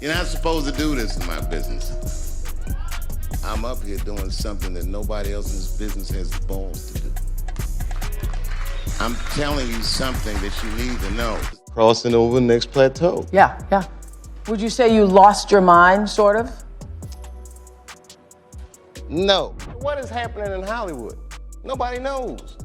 You're not supposed to do this in my business. I'm up here doing something that nobody else in this business has the balls to do. I'm telling you something that you need to know. Crossing over the next plateau. Yeah. Would you say you lost your mind, sort of? No. What is happening in Hollywood? Nobody knows.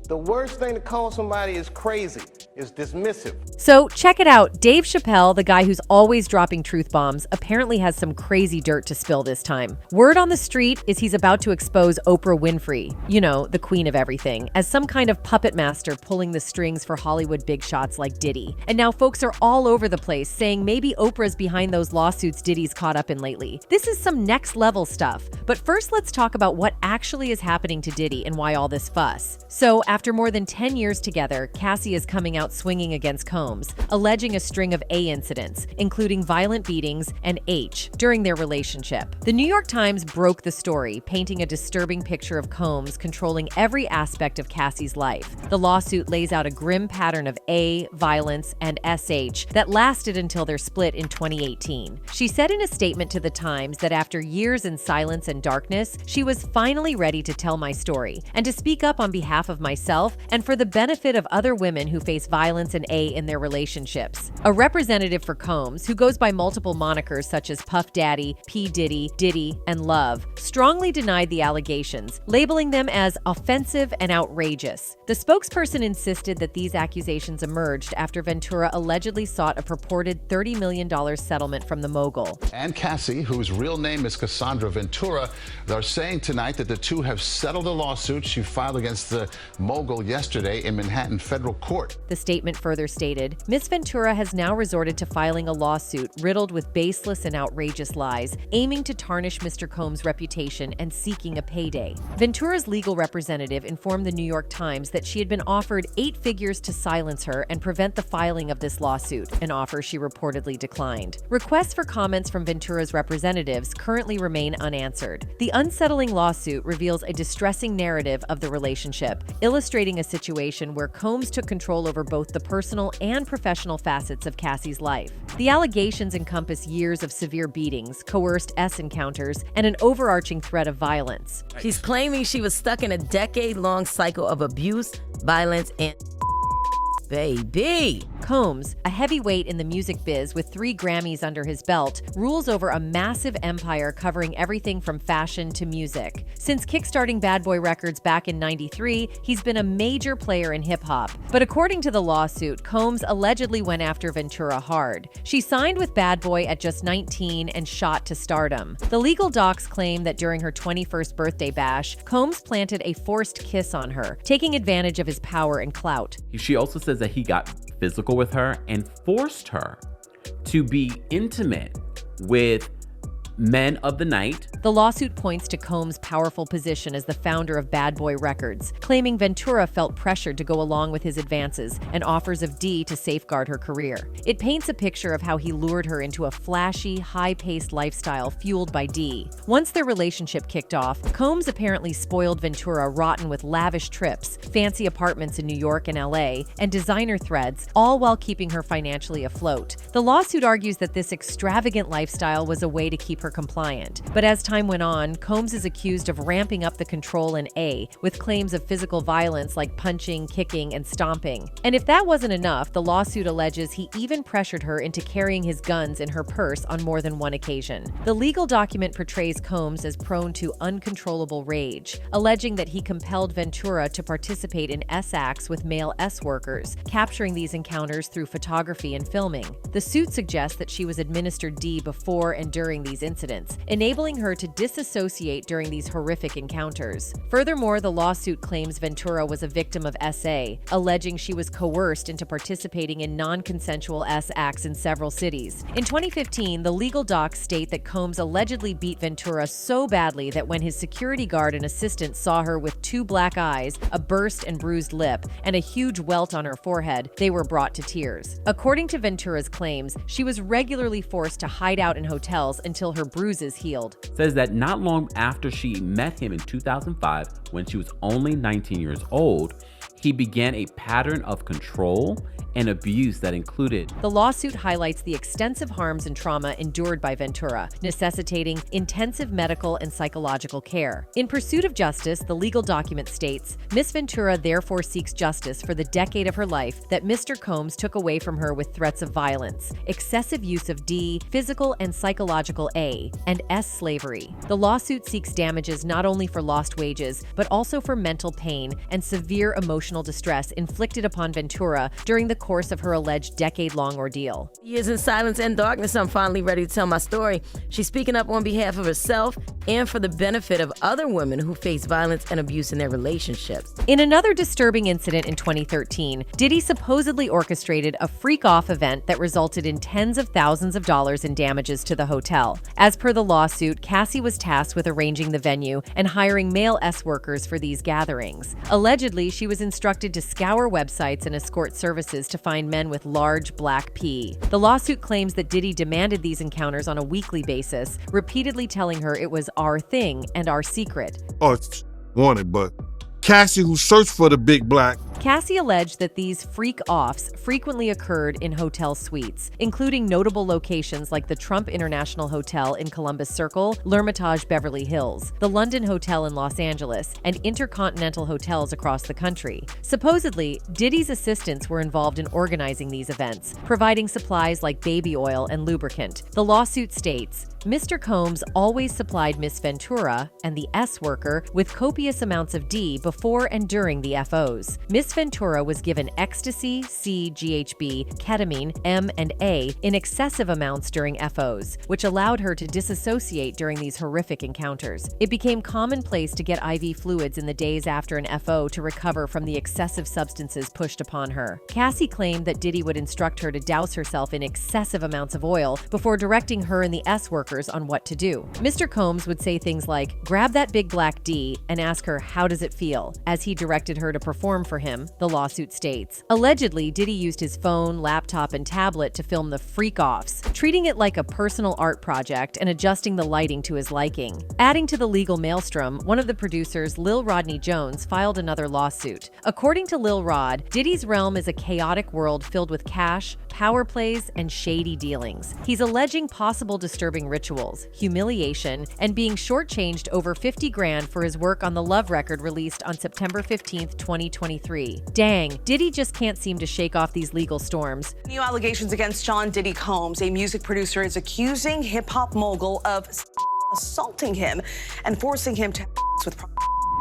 The worst thing to call somebody is crazy, is dismissive. So check it out. Dave Chapelle, the guy who's always dropping truth bombs, apparently has some crazy dirt to spill this time. Word on the street is he's about to expose Oprah Winfrey, you know, the queen of everything, as some kind of puppet master pulling the strings for Hollywood big shots like Diddy. And now folks are all over the place saying maybe Oprah's behind those lawsuits Diddy's caught up in lately. This is some next level stuff. But first, let's talk about what actually is happening to Diddy and why all this fuss. So after more than 10 years together, Cassie is coming out swinging against Combs, alleging a string of A incidents, including violent beatings and H, during their relationship. The New York Times broke the story, painting a disturbing picture of Combs controlling every aspect of Cassie's life. The lawsuit lays out a grim pattern of A, violence, and SH that lasted until their split in 2018. She said in a statement to the Times that after years in silence and darkness, she was finally ready to tell my story and to speak up on behalf of myself and for the benefit of other women who face violence and A in their relationships. A representative for Combs, who goes by multiple monikers such as Puff Daddy, P. Diddy, and Love, strongly denied the allegations, labeling them as offensive and outrageous. The spokesperson insisted that these accusations emerged after Ventura allegedly sought a purported $30 million settlement from the mogul. And Cassie, whose real name is Cassandra Ventura, they're saying tonight that the two have settled a lawsuit she filed against the mogul yesterday in Manhattan federal court. The statement further stated, Miss Ventura has now resorted to filing a lawsuit riddled with baseless and outrageous lies, aiming to tarnish Mr. Combs' reputation and seeking a payday. Ventura's legal representative informed the New York Times that she had been offered 8 figures to silence her and prevent the filing of this lawsuit, an offer she reportedly declined. Requests for comments from Ventura's representatives currently remain unanswered. The unsettling lawsuit reveals a distressing narrative of the relationship, illustrating a situation where Combs took control over both the personal and professional facets of Cassie's life. The allegations encompass years of severe beatings, coerced S encounters, and an overarching threat of violence. She's claiming she was stuck in a decade-long cycle of abuse, violence, and baby. Combs, a heavyweight in the music biz with 3 Grammys under his belt, rules over a massive empire covering everything from fashion to music. Since kickstarting Bad Boy Records back in '93, he's been a major player in hip-hop. But according to the lawsuit, Combs allegedly went after Ventura hard. She signed with Bad Boy at just 19 and shot to stardom. The legal docs claim that during her 21st birthday bash, Combs planted a forced kiss on her, taking advantage of his power and clout. She also says that he got physical with her and forced her to be intimate with men of the night. The lawsuit points to Combs' powerful position as the founder of Bad Boy Records, claiming Ventura felt pressured to go along with his advances and offers of D to safeguard her career. It paints a picture of how he lured her into a flashy, high-paced lifestyle fueled by D. Once their relationship kicked off, Combs apparently spoiled Ventura rotten with lavish trips, fancy apartments in New York and LA, and designer threads, all while keeping her financially afloat. The lawsuit argues that this extravagant lifestyle was a way to keep her compliant. But as time went on, Combs is accused of ramping up the control in A, with claims of physical violence like punching, kicking, and stomping. And if that wasn't enough, the lawsuit alleges he even pressured her into carrying his guns in her purse on more than one occasion. The legal document portrays Combs as prone to uncontrollable rage, alleging that he compelled Ventura to participate in S acts with male S workers, capturing these encounters through photography and filming. The suit suggests that she was administered D before and during these incidents, enabling her to disassociate during these horrific encounters. Furthermore, the lawsuit claims Ventura was a victim of SA, alleging she was coerced into participating in non-consensual S acts in several cities. In 2015, the legal docs state that Combs allegedly beat Ventura so badly that when his security guard and assistant saw her with 2 black eyes, a burst and bruised lip, and a huge welt on her forehead, they were brought to tears. According to Ventura's claims, she was regularly forced to hide out in hotels until her bruises healed. Says that not long after she met him in 2005, when she was only 19 years old, he began a pattern of control and abuse that included. The lawsuit highlights the extensive harms and trauma endured by Ventura, necessitating intensive medical and psychological care. In pursuit of justice, the legal document states, Miss Ventura therefore seeks justice for the decade of her life that Mr. Combs took away from her with threats of violence, excessive use of D, physical and psychological A, and S slavery. The lawsuit seeks damages not only for lost wages, but also for mental pain and severe emotional distress inflicted upon Ventura during the course of her alleged decade-long ordeal. Years in silence and darkness, I'm finally ready to tell my story. She's speaking up on behalf of herself and for the benefit of other women who face violence and abuse in their relationships. In another disturbing incident in 2013, Diddy supposedly orchestrated a freak-off event that resulted in tens of thousands of dollars in damages to the hotel. As per the lawsuit, Cassie was tasked with arranging the venue and hiring male S-workers for these gatherings. Allegedly, she was instructed to scour websites and escort services to find men with large black P. The lawsuit claims that Diddy demanded these encounters on a weekly basis, repeatedly telling her it was our thing and our secret. Oh, it's wanted, but Cassie, who searched for the big black. Cassie alleged that these freak-offs frequently occurred in hotel suites, including notable locations like the Trump International Hotel in Columbus Circle, L'Hermitage Beverly Hills, the London Hotel in Los Angeles, and intercontinental hotels across the country. Supposedly, Diddy's assistants were involved in organizing these events, providing supplies like baby oil and lubricant. The lawsuit states, Mr. Combs always supplied Miss Ventura and the S-worker with copious amounts of D before and during the FOs. Miss Ventura was given ecstasy, C, GHB, ketamine, M, and A in excessive amounts during FOs, which allowed her to disassociate during these horrific encounters. It became commonplace to get IV fluids in the days after an FO to recover from the excessive substances pushed upon her. Cassie claimed that Diddy would instruct her to douse herself in excessive amounts of oil before directing her and the S-workers on what to do. Mr. Combs would say things like, grab that big black D and ask her, how does it feel, as he directed her to perform for him, the lawsuit states. Allegedly, Diddy used his phone, laptop, and tablet to film the freak-offs, treating it like a personal art project and adjusting the lighting to his liking. Adding to the legal maelstrom, one of the producers, Lil Rodney Jones, filed another lawsuit. According to Lil Rod, Diddy's realm is a chaotic world filled with cash, power plays, and shady dealings. He's alleging possible disturbing rituals, humiliation, and being shortchanged over 50 grand for his work on the Love record released on September 15, 2023. Dang, Diddy just can't seem to shake off these legal storms. New allegations against Sean Diddy Combs. A music producer is accusing hip-hop mogul of assaulting him and forcing him to with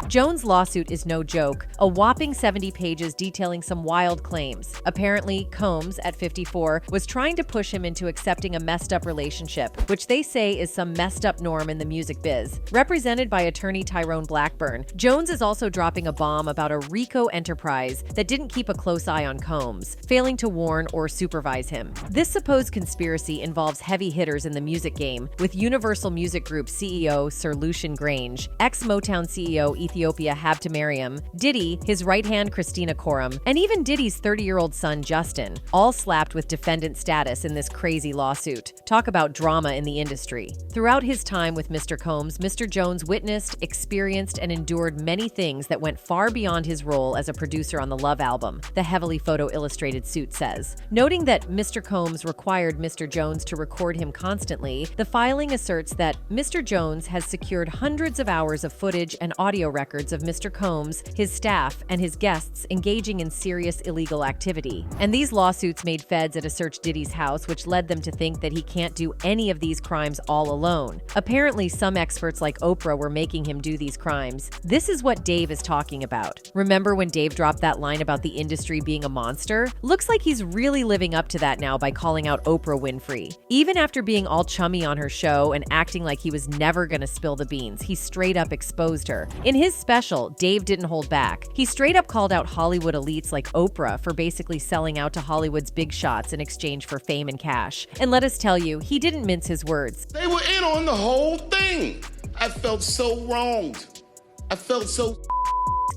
Jones' lawsuit is no joke, a whopping 70 pages detailing some wild claims. Apparently, Combs, at 54, was trying to push him into accepting a messed-up relationship, which they say is some messed-up norm in the music biz. Represented by attorney Tyrone Blackburn, Jones is also dropping a bomb about a RICO enterprise that didn't keep a close eye on Combs, failing to warn or supervise him. This supposed conspiracy involves heavy hitters in the music game, with Universal Music Group CEO Sir Lucian Grange, ex-Motown CEO Ethiopia Habtemariam, Diddy, his right-hand Christina Korum, and even Diddy's 30-year-old son Justin, all slapped with defendant status in this crazy lawsuit. Talk about drama in the industry. Throughout his time with Mr. Combs, Mr. Jones witnessed, experienced, and endured many things that went far beyond his role as a producer on the Love album, the heavily photo-illustrated suit says. Noting that Mr. Combs required Mr. Jones to record him constantly, the filing asserts that Mr. Jones has secured hundreds of hours of footage and audio records of Mr. Combs, his staff, and his guests engaging in serious illegal activity. And these lawsuits made feds at a search Diddy's house, which led them to think that he can't do any of these crimes all alone. Apparently, some experts like Oprah were making him do these crimes. This is what Dave is talking about. Remember when Dave dropped that line about the industry being a monster? Looks like he's really living up to that now by calling out Oprah Winfrey. Even after being all chummy on her show and acting like he was never gonna spill the beans, he straight up exposed her. In his special, Dave didn't hold back. He straight up called out Hollywood elites like Oprah for basically selling out to Hollywood's big shots in exchange for fame and cash. And let us tell you, he didn't mince his words. They were in on the whole thing. I felt so wronged. I felt so.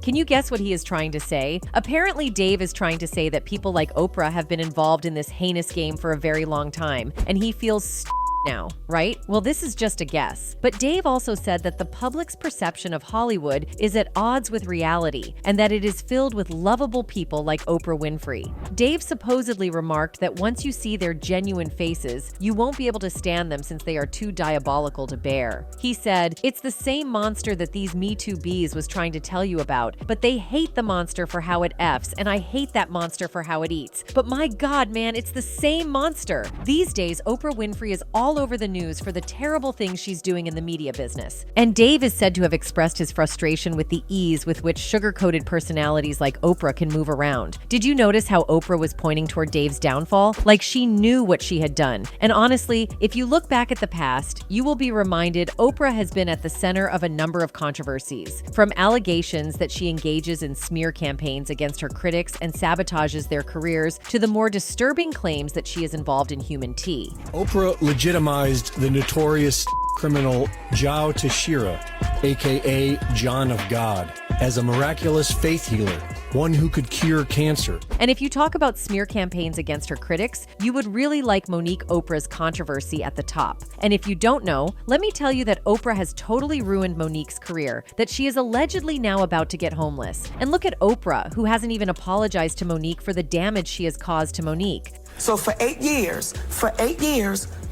Can you guess what he is trying to say? Apparently, Dave is trying to say that people like Oprah have been involved in this heinous game for a very long time, and he feels now, right? Well, this is just a guess. But Dave also said that the public's perception of Hollywood is at odds with reality and that it is filled with lovable people like Oprah Winfrey. Dave supposedly remarked that once you see their genuine faces, you won't be able to stand them since they are too diabolical to bear. He said, "It's the same monster that these Me Too bees was trying to tell you about, but they hate the monster for how it F's, and I hate that monster for how it eats. But my God, man, it's the same monster." These days, Oprah Winfrey is all over the news for the terrible things she's doing in the media business. And Dave is said to have expressed his frustration with the ease with which sugar-coated personalities like Oprah can move around. Did you notice how Oprah was pointing toward Dave's downfall? Like she knew what she had done. And honestly, if you look back at the past, you will be reminded Oprah has been at the center of a number of controversies. From allegations that she engages in smear campaigns against her critics and sabotages their careers, to the more disturbing claims that she is involved in human tea. Oprah legitimized the notorious criminal Joe Teixeira, aka John of God, as a miraculous faith healer, one who could cure cancer. And if you talk about smear campaigns against her critics, you would really like Monique Oprah's controversy at the top. And if you don't know, let me tell you that Oprah has totally ruined Monique's career, that she is allegedly now about to get homeless. And look at Oprah, who hasn't even apologized to Monique for the damage she has caused to Monique. So for 8 years,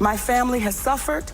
my family has suffered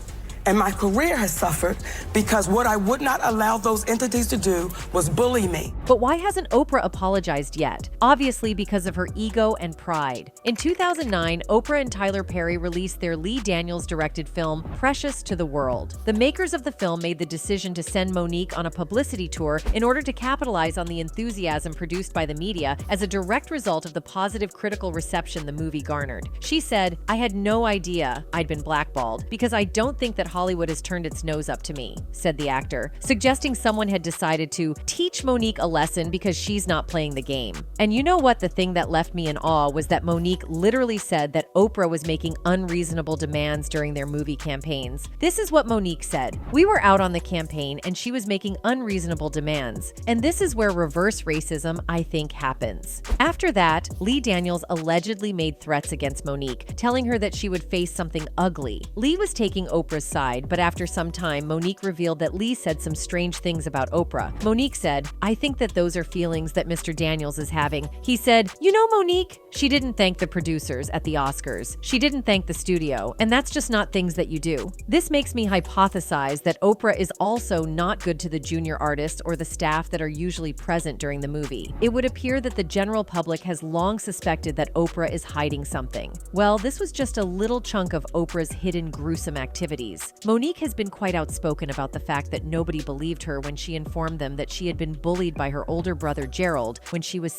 and my career has suffered because what I would not allow those entities to do was bully me. But why hasn't Oprah apologized yet? Obviously because of her ego and pride. In 2009, Oprah and Tyler Perry released their Lee Daniels-directed film, Precious to the World. The makers of the film made the decision to send Monique on a publicity tour in order to capitalize on the enthusiasm produced by the media as a direct result of the positive critical reception the movie garnered. She said, "I had no idea I'd been blackballed because I don't think that Hollywood has turned its nose up to me," said the actor, suggesting someone had decided to teach Monique a lesson because she's not playing the game. And you know what? The thing that left me in awe was that Monique literally said that Oprah was making unreasonable demands during their movie campaigns. This is what Monique said: "We were out on the campaign and she was making unreasonable demands. And this is where reverse racism, I think, happens." After that, Lee Daniels allegedly made threats against Monique, telling her that she would face something ugly. Lee was taking Oprah's side, but after some time, Monique revealed that Lee said some strange things about Oprah. Monique said, "I think that those are feelings that Mr. Daniels is having." He said, "You know, Monique, she didn't thank the producers at the Oscars. She didn't thank the studio, and that's just not things that you do." This makes me hypothesize that Oprah is also not good to the junior artists or the staff that are usually present during the movie. It would appear that the general public has long suspected that Oprah is hiding something. Well, this was just a little chunk of Oprah's hidden gruesome activities. Monique has been quite outspoken about the fact that nobody believed her when she informed them that she had been bullied by her older brother Gerald when she was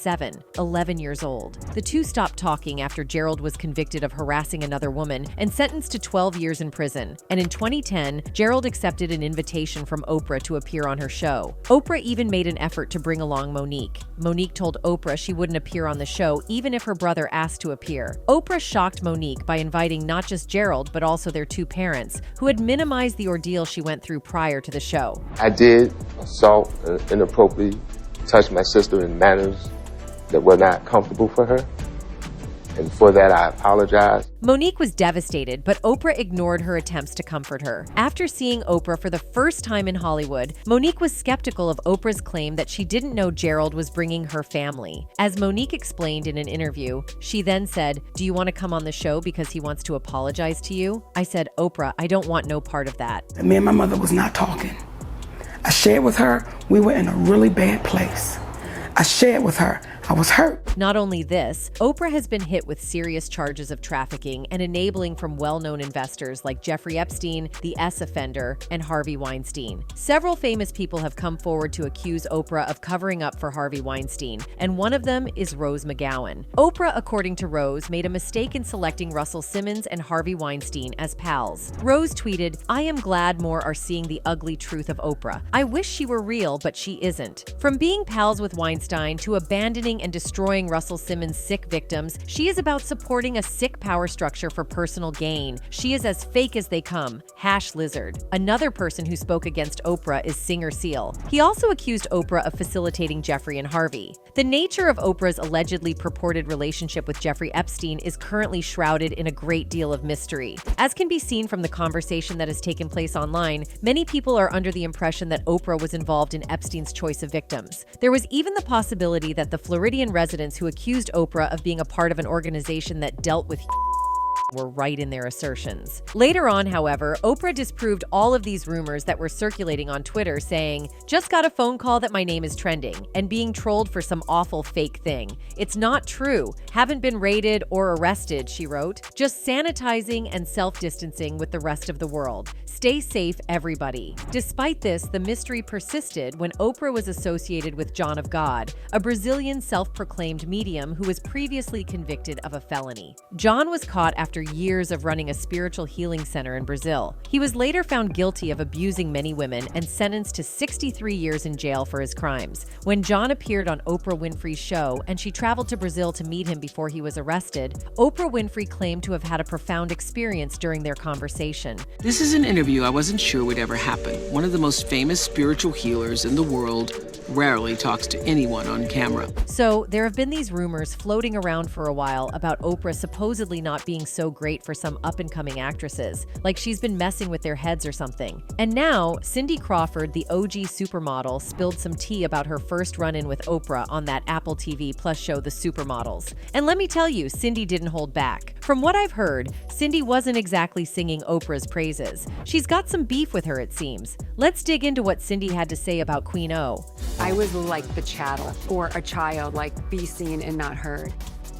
11 years old. The two stopped talking after Gerald was convicted of harassing another woman and sentenced to 12 years in prison. And in 2010, Gerald accepted an invitation from Oprah to appear on her show. Oprah even made an effort to bring along Monique. Monique told Oprah she wouldn't appear on the show even if her brother asked to appear. Oprah shocked Monique by inviting not just Gerald, but also their two parents, who had minimized the ordeal she went through prior to the show. I did assault and inappropriately touch my sister in manners that were not comfortable for her. And for that, I apologize. Monique was devastated, but Oprah ignored her attempts to comfort her. After seeing Oprah for the first time in Hollywood, Monique was skeptical of Oprah's claim that she didn't know Gerald was bringing her family. As Monique explained in an interview, she then said, "Do you want to come on the show because he wants to apologize to you?" I said, "Oprah, I don't want no part of that." Me and my mother was not talking. I shared with her, we were in a really bad place. I shared with her, I was hurt. Not only this, Oprah has been hit with serious charges of trafficking and enabling from well-known investors like Jeffrey Epstein, the S offender, and Harvey Weinstein. Several famous people have come forward to accuse Oprah of covering up for Harvey Weinstein, and one of them is Rose McGowan. Oprah, according to Rose, made a mistake in selecting Russell Simmons and Harvey Weinstein as pals. Rose tweeted, "I am glad more are seeing the ugly truth of Oprah. I wish she were real, but she isn't." From being pals with Weinstein to abandoning and destroying Russell Simmons' sick victims, she is about supporting a sick power structure for personal gain. She is as fake as they come. #Lizard. Another person who spoke against Oprah is Singer Seal. He also accused Oprah of facilitating Jeffrey and Harvey. The nature of Oprah's allegedly purported relationship with Jeffrey Epstein is currently shrouded in a great deal of mystery. As can be seen from the conversation that has taken place online, many people are under the impression that Oprah was involved in Epstein's choice of victims. There was even the possibility that the Floridian residents who accused Oprah of being a part of an organization that dealt with were right in their assertions. Later on, however, Oprah disproved all of these rumors that were circulating on Twitter, saying, "Just got a phone call that my name is trending and being trolled for some awful fake thing. It's not true. Haven't been raided or arrested," she wrote. "Just sanitizing and self-distancing with the rest of the world. Stay safe, everybody." Despite this, the mystery persisted when Oprah was associated with John of God, a Brazilian self-proclaimed medium who was previously convicted of a felony. John was caught after years of running a spiritual healing center in Brazil. He was later found guilty of abusing many women and sentenced to 63 years in jail for his crimes. When John appeared on Oprah Winfrey's show and she traveled to Brazil to meet him before he was arrested, Oprah Winfrey claimed to have had a profound experience during their conversation. "This is an interview I wasn't sure would ever happen. One of the most famous spiritual healers in the world rarely talks to anyone on camera." So there have been these rumors floating around for a while about Oprah supposedly not being so great for some up-and-coming actresses, like she's been messing with their heads or something. And now, Cindy Crawford, the OG supermodel, spilled some tea about her first run-in with Oprah on that Apple TV Plus show The Supermodels. And let me tell you, Cindy didn't hold back. From what I've heard, Cindy wasn't exactly singing Oprah's praises. She's got some beef with her, it seems. Let's dig into what Cindy had to say about Queen O. "I was like the chattel or a child, like be seen and not heard.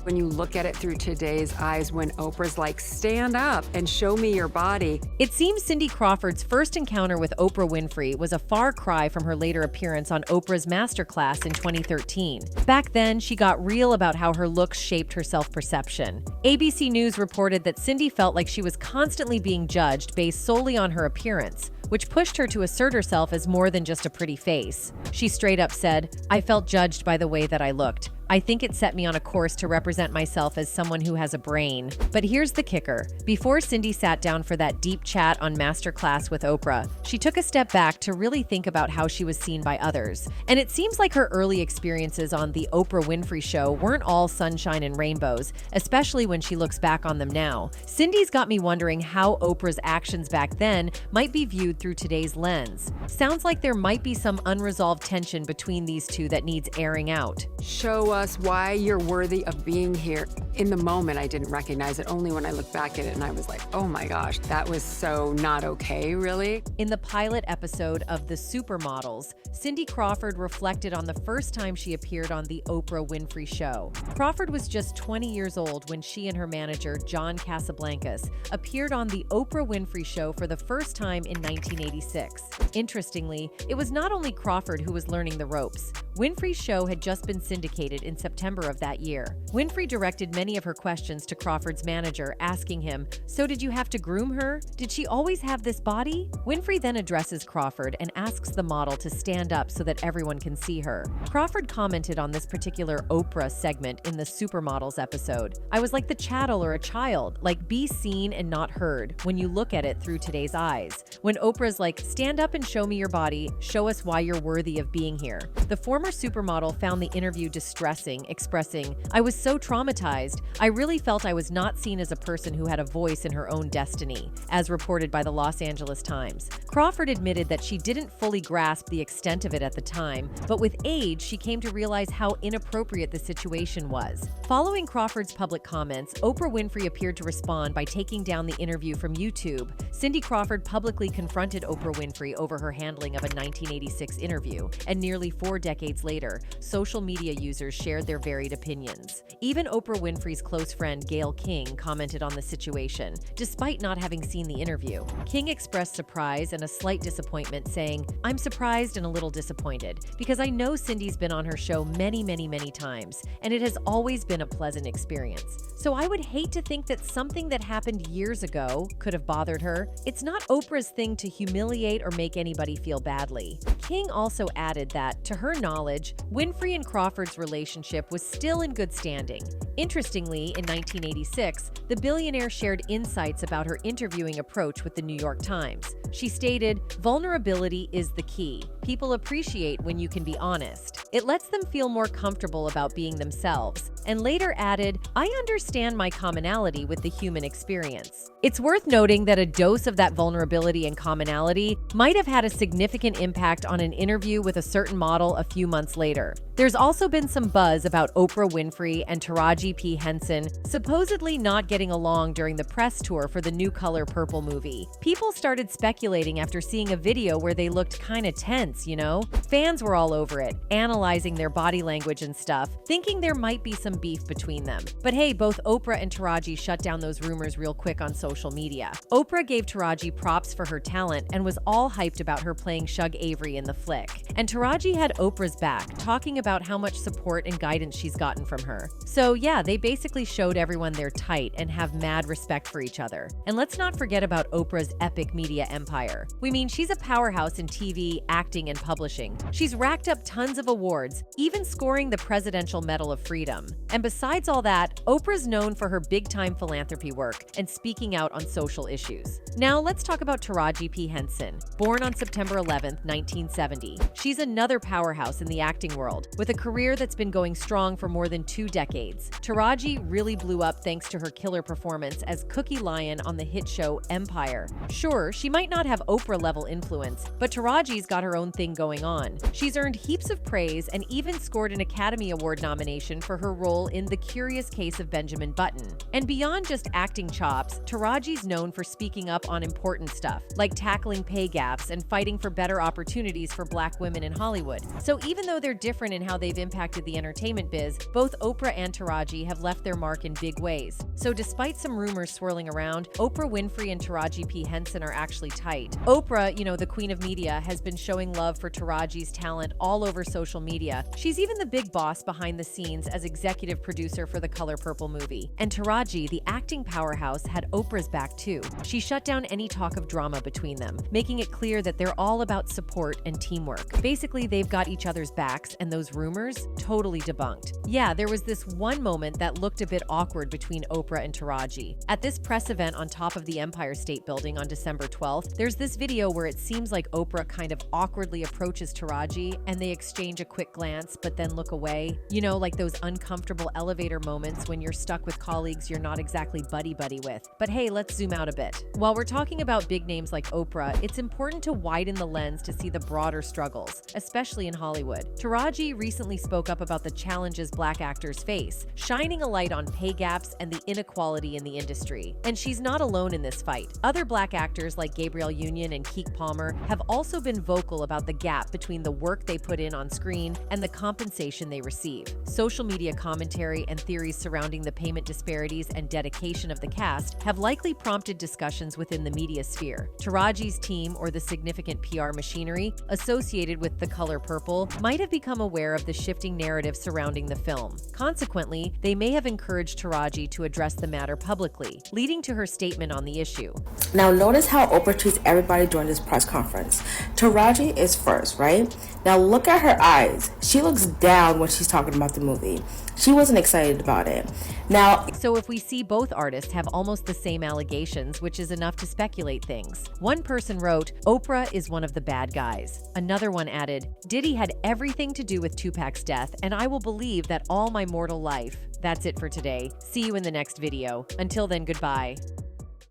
When you look at it through today's eyes, when Oprah's like, stand up and show me your body." It seems Cindy Crawford's first encounter with Oprah Winfrey was a far cry from her later appearance on Oprah's Masterclass in 2013. Back then, she got real about how her looks shaped her self-perception. ABC News reported that Cindy felt like she was constantly being judged based solely on her appearance, which pushed her to assert herself as more than just a pretty face. She straight up said, "I felt judged by the way that I looked. I think it set me on a course to represent myself as someone who has a brain." But here's the kicker. Before Cindy sat down for that deep chat on Masterclass with Oprah, she took a step back to really think about how she was seen by others. And it seems like her early experiences on the Oprah Winfrey Show weren't all sunshine and rainbows, especially when she looks back on them now. Cindy's got me wondering how Oprah's actions back then might be viewed through today's lens. Sounds like there might be some unresolved tension between these two that needs airing out. "Show us why you're worthy of being here." In the moment, I didn't recognize it. Only when I look back at it and I was like, oh my gosh, that was so not okay, really. In the pilot episode of The Supermodels, Cindy Crawford reflected on the first time she appeared on the Oprah Winfrey Show. Crawford was just 20 years old when she and her manager, John Casablancas, appeared on the Oprah Winfrey Show for the first time in 1986. Interestingly, it was not only Crawford who was learning the ropes. Winfrey's show had just been syndicated in September of that year. Winfrey directed many of her questions to Crawford's manager, asking him, "So did you have to groom her? Did she always have this body?" Winfrey then addresses Crawford and asks the model to stand up so that everyone can see her. Crawford commented on this particular Oprah segment in the Supermodels episode. "I was like the chattel or a child, like be seen and not heard when you look at it through today's eyes. When Oprah's like, stand up and show me your body, show us why you're worthy of being here." The former supermodel found the interview distressing, expressing, "I was so traumatized. I really felt I was not seen as a person who had a voice in her own destiny," as reported by the Los Angeles Times. Crawford admitted that she didn't fully grasp the extent of it at the time, but with age, she came to realize how inappropriate the situation was. Following Crawford's public comments, Oprah Winfrey appeared to respond by taking down the interview from YouTube. Cindy Crawford publicly confronted Oprah Winfrey over her handling of a 1986 interview, and nearly 4 decades later, social media users shared their varied opinions. Even Oprah Winfrey's close friend Gayle King commented on the situation, despite not having seen the interview. King expressed surprise and a slight disappointment, saying, "I'm surprised and a little disappointed, because I know Cindy's been on her show many times, and it has always been a pleasant experience. So I would hate to think that something that happened years ago could have bothered her. It's not Oprah's thing to humiliate or make anybody feel badly." King also added that, to her knowledge, Winfrey and Crawford's relationship was still in good standing. Interestingly, in 1986, the billionaire shared insights about her interviewing approach with the New York Times. She stated, "Vulnerability is the key. People appreciate when you can be honest. It lets them feel more comfortable about being themselves. And later added, I understand my commonality with the human experience. It's worth noting that a dose of that vulnerability and commonality might have had a significant impact on an interview with a certain model a few months later. There's also been some buzz about Oprah Winfrey and Taraji P. Henson supposedly not getting along during the press tour for the new Color Purple movie. People started speculating after seeing a video where they looked kinda tense, you know? Fans were all over it, analyzing their body language and stuff, thinking there might be some beef between them. But hey, both Oprah and Taraji shut down those rumors real quick on social media. Oprah gave Taraji props for her talent and was all hyped about her playing Shug Avery in the flick. And Taraji had Oprah's back, talking about how much support and guidance she's gotten from her. So yeah, they basically showed everyone they're tight and have mad respect for each other. And let's not forget about Oprah's epic media empire. We mean, she's a powerhouse in TV, acting, and publishing. She's racked up tons of awards, even scoring the Presidential Medal of Freedom. And besides all that, Oprah's known for her big-time philanthropy work and speaking out on social issues. Now let's talk about Taraji P. Henson. Born on September 11th, 1970. She's another powerhouse in the acting world, with a career that's been going strong for more than 2 decades. Taraji really blew up thanks to her killer performance as Cookie Lyon on the hit show Empire. Sure, she might not have Oprah-level influence, but Taraji's got her own thing going on. She's earned heaps of praise and even scored an Academy Award nomination for her role in The Curious Case of Benjamin Button. And beyond just acting chops, Taraji's known for speaking up on important stuff, like tackling pay gaps and fighting for better opportunities for Black women in Hollywood. So even though they're different in how they've impacted the entertainment biz, both Oprah and Taraji have left their mark in big ways. So despite some rumors swirling around, Oprah Winfrey and Taraji P. Henson are actually tight. Oprah, you know, the queen of media, has been showing love for Taraji's talent all over social media. She's even the big boss behind the scenes as executive producer for the Color Purple movie. And Taraji, the acting powerhouse, had Oprah's back too. She shut down any talk of drama between them, making it clear that they're all about support and teamwork. Basically, they've got each other's backs, and those rumors totally debunked. Yeah, there was this one moment that looked a bit awkward between Oprah and Taraji. At this press event on top of the Empire State Building on December 12th, there's this video where it seems like Oprah kind of awkwardly approaches Taraji and they exchange a quick glance but then look away. You know, like those uncomfortable elevator moments when you're stuck with colleagues you're not exactly buddy-buddy with. But hey, let's zoom out a bit. While we're talking about big names like Oprah, it's important to widen the lens to see the broader struggles, especially in Hollywood. Taraji recently spoke up about the challenges Black actors face, shining a light on pay gaps and the inequality in the industry. And she's not alone in this fight. Other Black actors like Gabrielle Union and Keke Palmer have also been vocal about the gap between the work they put in on screen and the compensation they receive. Social media commentary and theories surrounding the payment disparities and dedication of the cast have likely prompted discussions within the media sphere. Taraji's team, or the significant PR machinery associated with The Color Purple, might have become aware of the shifting narrative surrounding the film. Consequently, they may have encouraged Taraji to address the matter publicly, leading to her statement on the issue. Now notice how Oprah treats everybody during this press conference. Taraji is first, right? Now look at her eyes. She looks down when she's talking about the movie. She wasn't excited about it. Now, so if we see both artists have almost the same allegations, which is enough to speculate things. One person wrote, Oprah is one of the bad guys. Another one added, Diddy had everything to do with Tupac's death, and I will believe that all my mortal life. That's it for today. See you in the next video. Until then, goodbye.